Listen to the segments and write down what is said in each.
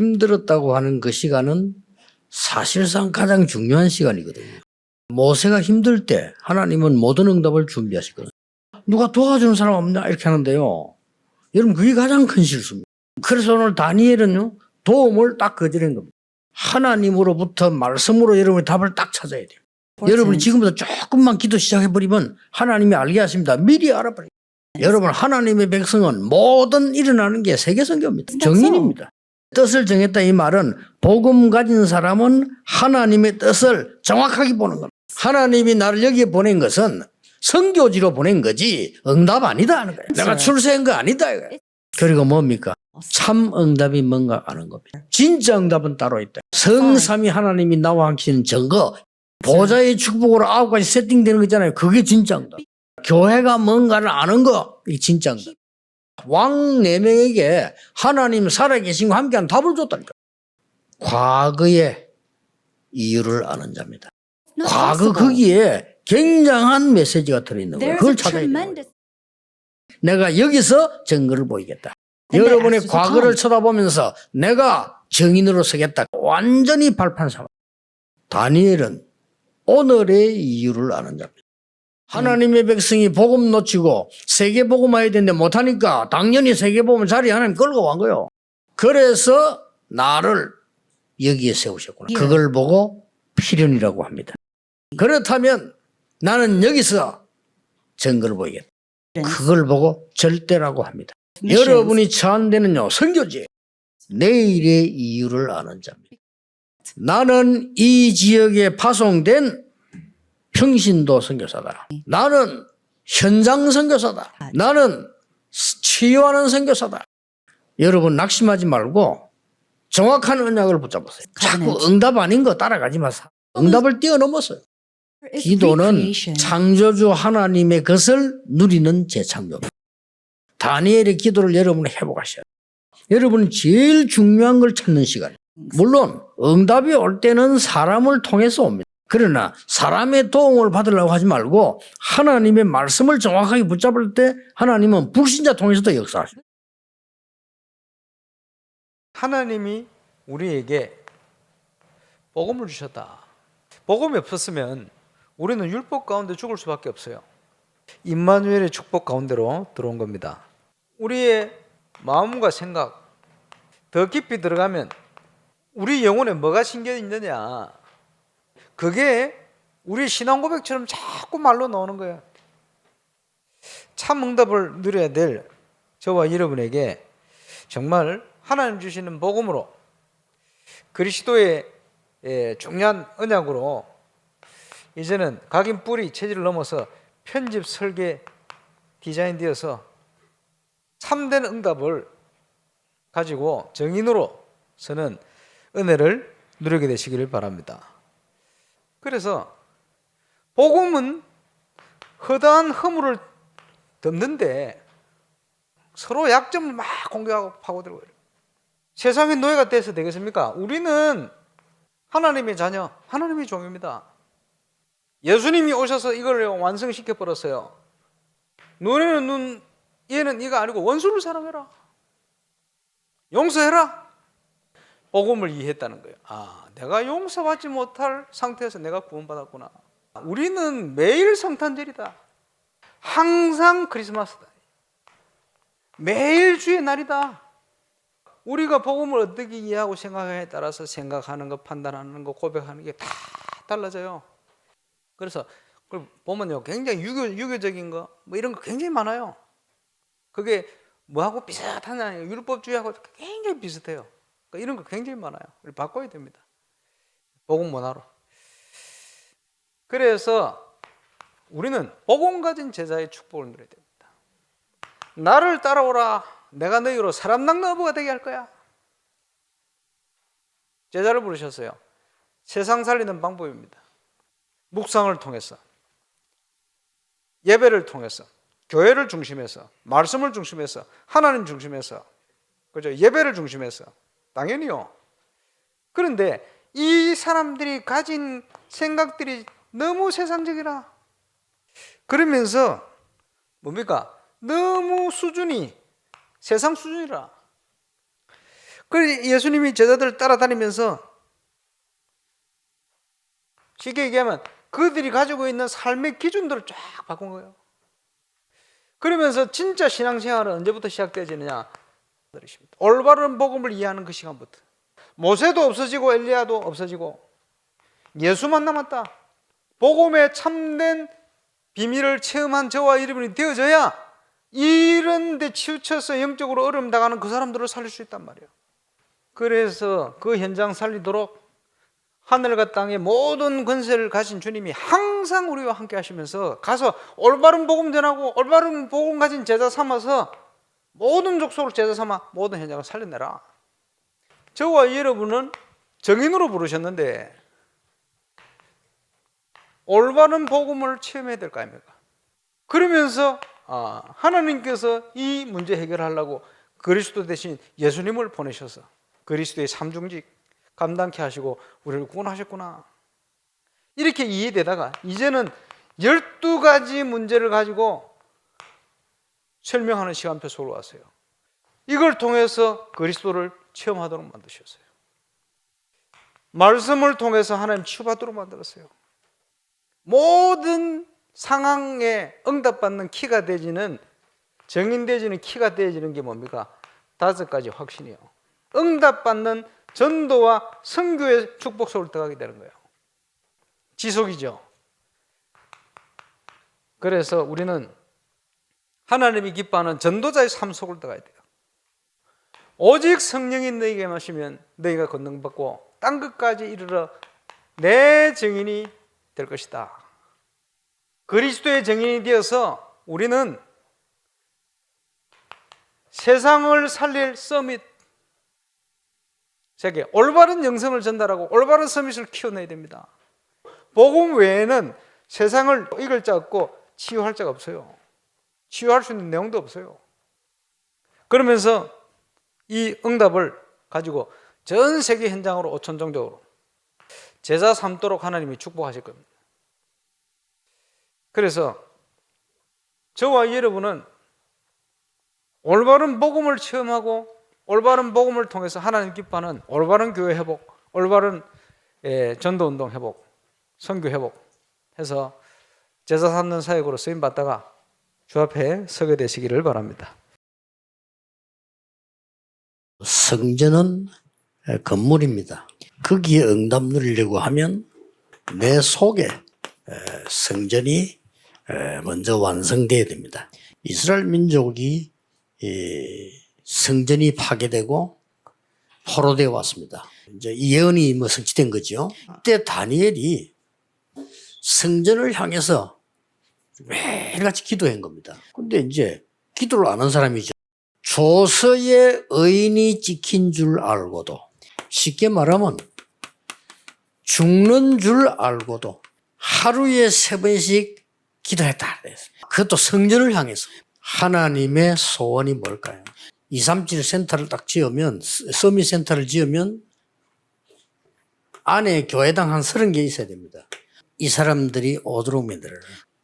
힘들었다고 하는 그 시간은 사실상 가장 중요한 시간이거든요. 모세가 힘들 때 하나님은 모든 응답을 준비하시거든요. 누가 도와주는 사람 없냐 이렇게 하는데요. 여러분 그게 가장 큰 실수입니다. 그래서 오늘 다니엘은요 도움을 딱 거절한 겁니다. 하나님으로부터 말씀으로 여러분이 답을 딱 찾아야 돼요. 여러분이 지금부터 조금만 기도 시작해버리면 하나님이 알게 하십니다. 미리 알아버려요. 여러분 하나님의 백성은 모든 일어나는 게 세계선교입니다. 정인입니다. 뜻을 정했다 이 말은 복음 가진 사람은 하나님의 뜻을 정확하게 보는 겁니다. 하나님이 나를 여기에 보낸 것은 선교지로 보낸 거지 응답 아니다 하는 거예요. 내가 출세한 거 아니다 이거예요. 그리고 뭡니까? 참 응답이 뭔가 아는 겁니다. 진짜 응답은 따로 있다. 성삼위 하나님이 나와 하시는 증거 보좌의 축복으로 9가지 세팅되는 거 있잖아요. 그게 진짜 응답. 교회가 뭔가를 아는 거 이게 진짜 응답. 왕 4명에게 하나님 살아계신 과 함께한 답을 줬다니까. 과거의 이유를 아는 자입니다. 과거 거기에 굉장한 메시지가 들어있는 거예요. 그걸 찾아야 되는 거예요. 내가 여기서 증거를 보이겠다. 여러분의 과거를 쳐다보면서 내가 증인으로 서겠다. 완전히 발판 삼아. 다니엘은 오늘의 이유를 아는 자입니다. 하나님의 백성이 복음 놓치고 세계복음해야 되는데 못하니까 당연히 세계복음 자리에 하나님 끌고 간 거예요. 그래서 나를 여기에 세우셨구나. 그걸 보고 필연이라고 합니다. 그렇다면 나는 여기서 증거를 보이겠다. 그걸 보고 절대라고 합니다. 여러분이 처한 데는요 선교지예요. 내일의 이유를 아는 자입니다. 나는 이 지역에 파송된 평신도 선교사다. 나는 현장 선교사다. 나는 치유하는 선교사다. 여러분 낙심하지 말고 정확한 언약을 붙잡으세요. 자꾸 응답 아닌 거 따라가지 마세요. 응답을 뛰어넘었어요. 기도는 창조주 하나님의 것을 누리는 재창조입니다. 다니엘의 기도를 여러분이 회복하셔야 돼요. 여러분은 제일 중요한 걸 찾는 시간이에요. 물론 응답이 올 때는 사람을 통해서 옵니다. 그러나 사람의 도움을 받으려고 하지 말고 하나님의 말씀을 정확하게 붙잡을 때 하나님은 불신자 통해서도 역사하십니다. 하나님이 우리에게 복음을 주셨다. 복음이 없었으면 우리는 율법 가운데 죽을 수밖에 없어요. 임마누엘의 축복 가운데로 들어온 겁니다. 우리의 마음과 생각 더 깊이 들어가면 우리 영혼에 뭐가 심겨 있느냐, 그게 우리 신앙 고백처럼 자꾸 말로 나오는 거예요. 참 응답을 누려야 될 저와 여러분에게 정말 하나님 주시는 복음으로 그리스도의 중요한 언약으로 이제는 각인 뿌리 체질을 넘어서 편집 설계 디자인되어서 참된 응답을 가지고 정인으로서는 은혜를 누리게 되시기를 바랍니다. 그래서 복음은 허다한 허물을 덮는데 서로 약점을 막 공격하고 파고들고 이래요. 세상의 노예가 돼서 되겠습니까? 우리는 하나님의 자녀, 하나님의 종입니다. 예수님이 오셔서 이걸 완성시켜 버렸어요. 너네는 눈, 얘는 이가 아니고 원수를 사랑해라. 용서해라. 복음을 이해했다는 거예요. 아, 내가 용서받지 못할 상태에서 내가 구원받았구나. 우리는 매일 성탄절이다. 항상 크리스마스다. 매일 주의 날이다. 우리가 복음을 어떻게 이해하고 생각하느냐에 따라서 생각하는 거, 판단하는 거, 고백하는 게 다 달라져요. 그래서 그걸 보면요, 굉장히 유교적인 거, 뭐 이런 거 굉장히 많아요. 그게 뭐하고 비슷하냐, 율법주의하고 굉장히 비슷해요. 그러니까 이런 거 굉장히 많아요. 우리 바꿔야 됩니다. 복음 문화로. 그래서 우리는 복음 가진 제자의 축복을 누려야 됩니다. 나를 따라오라. 내가 너희로 사람 낚는 어부가 되게 할 거야. 제자를 부르셨어요. 세상 살리는 방법입니다. 묵상을 통해서, 예배를 통해서, 교회를 중심해서, 말씀을 중심해서, 하나님 중심해서, 그죠? 예배를 중심해서, 당연히요. 그런데 이 사람들이 가진 생각들이 너무 세상적이라. 그러면서 뭡니까? 너무 수준이 세상 수준이라. 그래서 예수님이 제자들을 따라다니면서 쉽게 얘기하면 그들이 가지고 있는 삶의 기준들을 쫙 바꾼 거예요. 그러면서 진짜 신앙생활은 언제부터 시작되어지느냐? 올바른 복음을 이해하는 그 시간부터. 모세도 없어지고 엘리야도 없어지고 예수만 남았다. 복음의 참된 비밀을 체험한 저와 여러분이 되어져야 이런 데 치우쳐서 영적으로 어려움 당하는 그 사람들을 살릴 수 있단 말이에요. 그래서 그 현장 살리도록 하늘과 땅의 모든 권세를 가진 주님이 항상 우리와 함께 하시면서 가서 올바른 복음 전하고 올바른 복음 가진 제자 삼아서 모든 족속을 제자 삼아 모든 현장을 살려내라. 저와 여러분은 정인으로 부르셨는데 올바른 복음을 체험해야 될 거 아닙니까? 그러면서 하나님께서 이 문제 해결하려고 그리스도 대신 예수님을 보내셔서 그리스도의 삼중직 감당케 하시고 우리를 구원하셨구나. 이렇게 이해되다가 이제는 12가지 문제를 가지고 설명하는 시간표 속으로 왔어요. 이걸 통해서 그리스도를 체험하도록 만드셨어요. 말씀을 통해서 하나님 치유받도록 만들었어요. 모든 상황에 응답받는 키가 되지는 정인되지는 키가 되어지는 게 뭡니까? 5가지 확신이에요. 응답받는 전도와 선교의 축복 속을 들어가게 되는 거예요. 지속이죠. 그래서 우리는 하나님이 기뻐하는 전도자의 삶 속을 들어가야 돼요. 오직 성령이 너희에게 마시면 너희가 권능받고 땅 끝까지 이르러 내 증인이 될 것이다. 그리스도의 증인이 되어서 우리는 세상을 살릴 서밋, 세계 올바른 영성을 전달하고 올바른 서밋을 키워내야 됩니다. 복음 외에는 세상을 이길 자 없고 치유할 자가 없어요. 치유할 수 있는 내용도 없어요. 그러면서 이 응답을 가지고 전 세계 현장으로 오천종족으로 제자 삼도록 하나님이 축복하실 겁니다. 그래서 저와 여러분은 올바른 복음을 체험하고 올바른 복음을 통해서 하나님 기뻐하는 올바른 교회 회복, 올바른 전도운동 회복, 선교 회복 해서 제자 삼는 사역으로 쓰임받다가 주 앞에 서게 되시기를 바랍니다. 성전은 건물입니다. 거기에 응답 누리려고 하면 내 속에 성전이 먼저 완성되어야 됩니다. 이스라엘 민족이 성전이 파괴되고 포로되어 왔습니다. 이제 이 예언이 성취된 거죠. 그때 다니엘이 성전을 향해서 매일같이 기도한 겁니다. 근데 이제 기도를 안 한 사람이죠. 조서의 의인이 찍힌 줄 알고도, 쉽게 말하면 죽는 줄 알고도 하루에 3번씩 기도했다. 그것도 성전을 향해서. 하나님의 소원이 뭘까요? 237 센터를 딱 지으면, 서밋 센터를 지으면 안에 교회당 한 30개 있어야 됩니다. 이 사람들이 오도록 만들어요.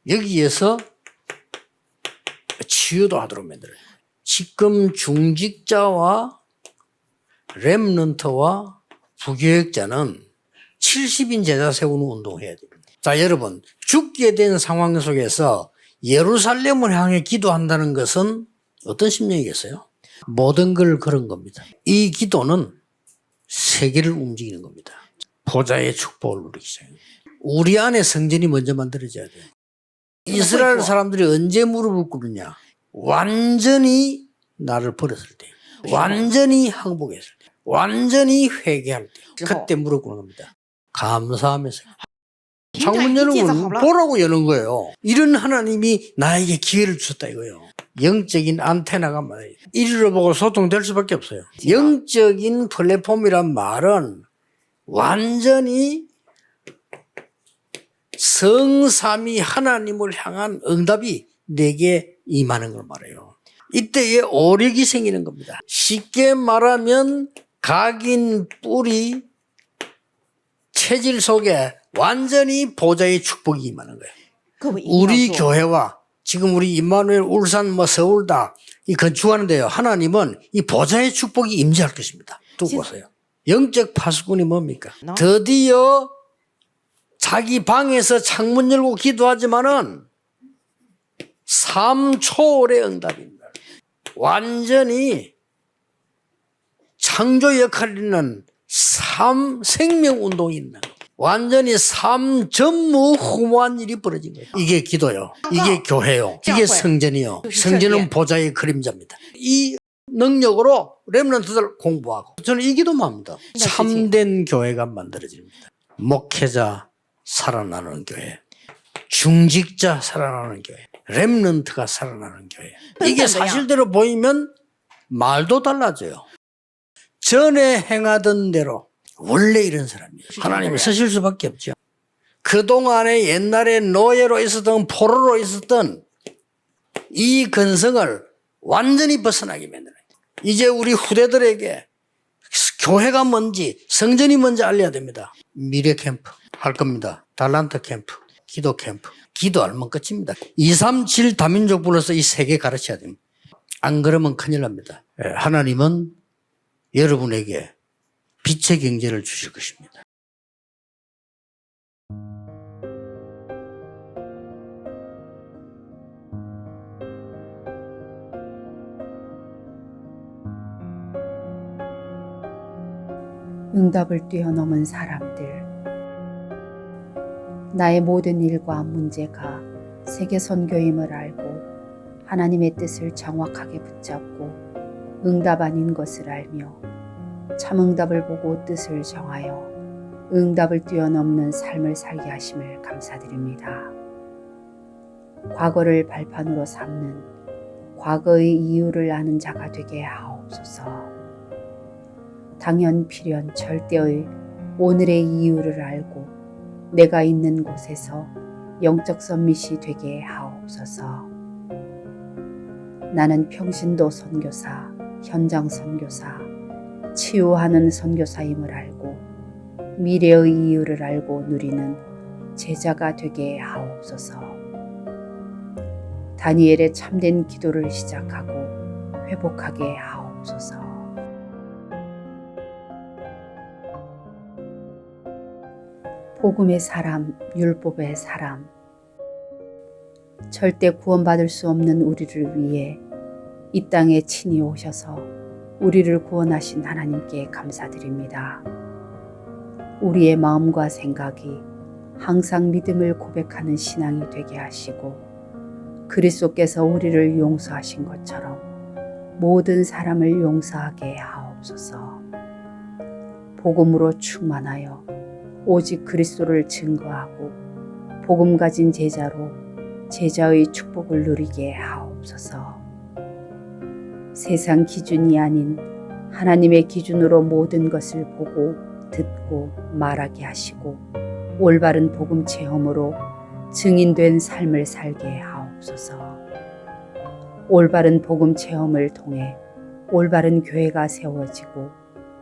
여기에서 치유도 하도록 만들어요. 지금 중직자와 렘넌트와 부교역자는 70인 제자 세우는 운동을 해야 됩니다. 자, 여러분, 죽게 된 상황 속에서 예루살렘을 향해 기도한다는 것은 어떤 심령이겠어요? 모든 걸 그런 겁니다. 이 기도는 세계를 움직이는 겁니다. 보좌의 축복을 누리기 시작해요. 우리 안에 성전이 먼저 만들어져야 돼요. 이스라엘 사람들이 언제 무릎을 꿇느냐? 완전히 나를 버렸을 때, 완전히 항복했을 때, 완전히 회개할 때, 그때 무릎 꿇는 겁니다. 감사하면서. 창문 여는 건 보라고 여는 거예요. 이런 하나님이 나에게 기회를 주셨다 이거예요. 영적인 안테나가 말이에요. 이리로 보고 소통될 수밖에 없어요. 영적인 플랫폼이란 말은 완전히 성삼위 하나님을 향한 응답이 내게 임하는 걸 말해요. 이때에 오력이 생기는 겁니다. 쉽게 말하면 각인 뿔이 체질 속에 완전히 보좌의 축복이 임하는 거예요. 우리 교회와 지금 우리 임마누엘 울산 서울 다 이 건축하는데요. 하나님은 이 보좌의 축복이 임재할 것입니다. 두고 보세요. 영적 파수꾼이 뭡니까? 너? 드디어 자기 방에서 창문 열고 기도하지만은 삶 초월의 응답입니다. 완전히 창조 역할을 있는 생명 운동이 있는 완전히 삶 전무후무한 일이 벌어진 거예요. 이게 기도요. 이게 교회요. 이게 성전이요. 성전은 보좌의 그림자입니다. 이 능력으로 렘넌트들 공부하고 저는 이 기도만 합니다. 참된 교회가 만들어집니다. 목회자 살아나는 교회, 중직자 살아나는 교회, 렘넌트가 살아나는 교회. 이게 사실대로 보이면 말도 달라져요. 전에 행하던 대로 원래 이런 사람이에요. 하나님이 쓰실 수밖에 없죠. 그동안에 옛날에 노예로 있었던 포로로 있었던 이 근성을 완전히 벗어나게 만들어요. 이제 우리 후대들에게 교회가 뭔지 성전이 뭔지 알려야 됩니다. 미래 캠프 할 겁니다. 달란트 캠프, 기도 캠프. 기도 알면 끝입니다. 237 다민족 불러서 이 세 개 가르쳐야 됩니다. 안 그러면 큰일 납니다. 하나님은 여러분에게 빛의 경제를 주실 것입니다. 응답을 뛰어넘은 사람들. 나의 모든 일과 문제가 세계 선교임을 알고 하나님의 뜻을 정확하게 붙잡고 응답 아닌 것을 알며 참 응답을 보고 뜻을 정하여 응답을 뛰어넘는 삶을 살게 하심을 감사드립니다. 과거를 발판으로 삼는 과거의 이유를 아는 자가 되게 하옵소서. 당연 필연 절대의 오늘의 이유를 알고 내가 있는 곳에서 영적 선밋이 되게 하옵소서. 나는 평신도 선교사, 현장 선교사, 치유하는 선교사임을 알고 미래의 이유를 알고 누리는 제자가 되게 하옵소서. 다니엘의 참된 기도를 시작하고 회복하게 하옵소서. 복음의 사람, 율법의 사람, 절대 구원받을 수 없는 우리를 위해 이 땅에 친히 오셔서 우리를 구원하신 하나님께 감사드립니다. 우리의 마음과 생각이 항상 믿음을 고백하는 신앙이 되게 하시고 그리스도께서 우리를 용서하신 것처럼 모든 사람을 용서하게 하옵소서. 복음으로 충만하여 오직 그리스도를 증거하고 복음 가진 제자로 제자의 축복을 누리게 하옵소서. 세상 기준이 아닌 하나님의 기준으로 모든 것을 보고 듣고 말하게 하시고 올바른 복음 체험으로 증인된 삶을 살게 하옵소서. 올바른 복음 체험을 통해 올바른 교회가 세워지고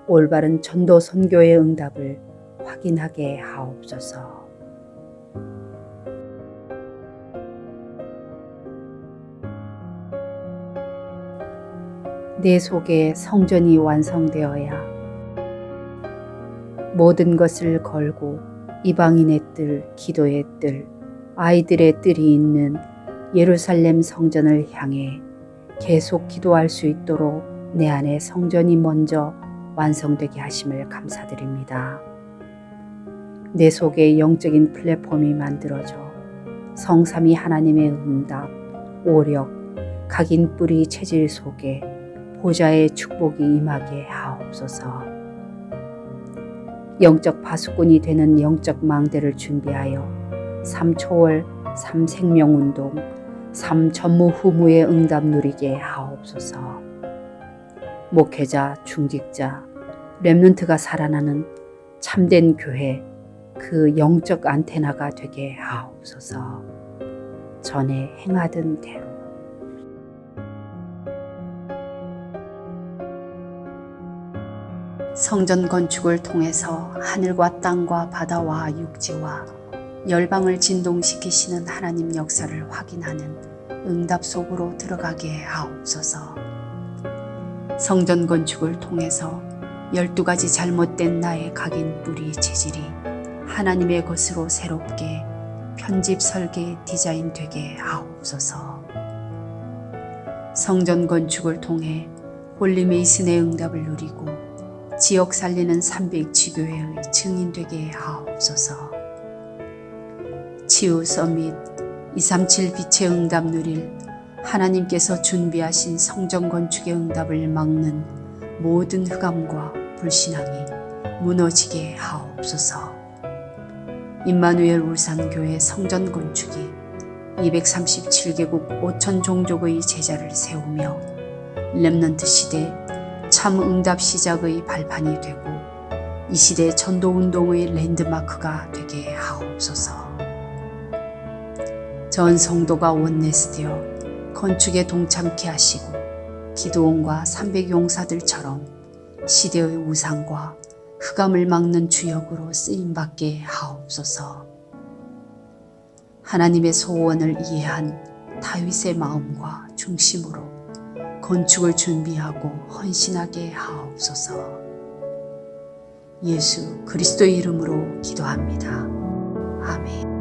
올바른 전도 선교의 응답을 확인하게 하옵소서. 내 속에 성전이 완성되어야 모든 것을 걸고 이방인의 뜰, 기도의 뜰, 아이들의 뜰이 있는 예루살렘 성전을 향해 계속 기도할 수 있도록 내 안에 성전이 먼저 완성되게 하심을 감사드립니다. 내 속에 영적인 플랫폼이 만들어져 성삼위 하나님의 응답, 오력, 각인 뿌리 체질 속에 보좌의 축복이 임하게 하옵소서. 영적 파수꾼이 되는 영적 망대를 준비하여 삼초월, 삼생명운동, 삼전무후무의 응답 누리게 하옵소서. 목회자, 중직자, 렘넌트가 살아나는 참된 교회, 그 영적 안테나가 되게 하옵소서. 전에 행하던 대로. 성전 건축을 통해서 하늘과 땅과 바다와 육지와 열방을 진동시키시는 하나님 역사를 확인하는 응답 속으로 들어가게 하옵소서. 성전 건축을 통해서 12가지 잘못된 나의 각인 뿌리 재질이 하나님의 것으로 새롭게 편집 설계 디자인 되게 하옵소서. 성전 건축을 통해 홀리메이슨의 응답을 누리고 지역 살리는 300지교회의 증인 되게 하옵소서. 치유 서밋 237 빛의 응답 누릴 하나님께서 준비하신 성전 건축의 응답을 막는 모든 흑암과 불신앙이 무너지게 하옵소서. 임마누엘 울산교회 성전 건축이 237개국 5천 종족의 제자를 세우며 렘넌트 시대 참 응답 시작의 발판이 되고 이 시대 전도운동의 랜드마크가 되게 하옵소서. 전 성도가 원내스되어 건축에 동참케 하시고 기도원과 300용사들처럼 시대의 우상과 흑암을 막는 주역으로 쓰임받게 하옵소서. 하나님의 소원을 이해한 다윗의 마음과 중심으로 건축을 준비하고 헌신하게 하옵소서. 예수 그리스도의 이름으로 기도합니다. 아멘.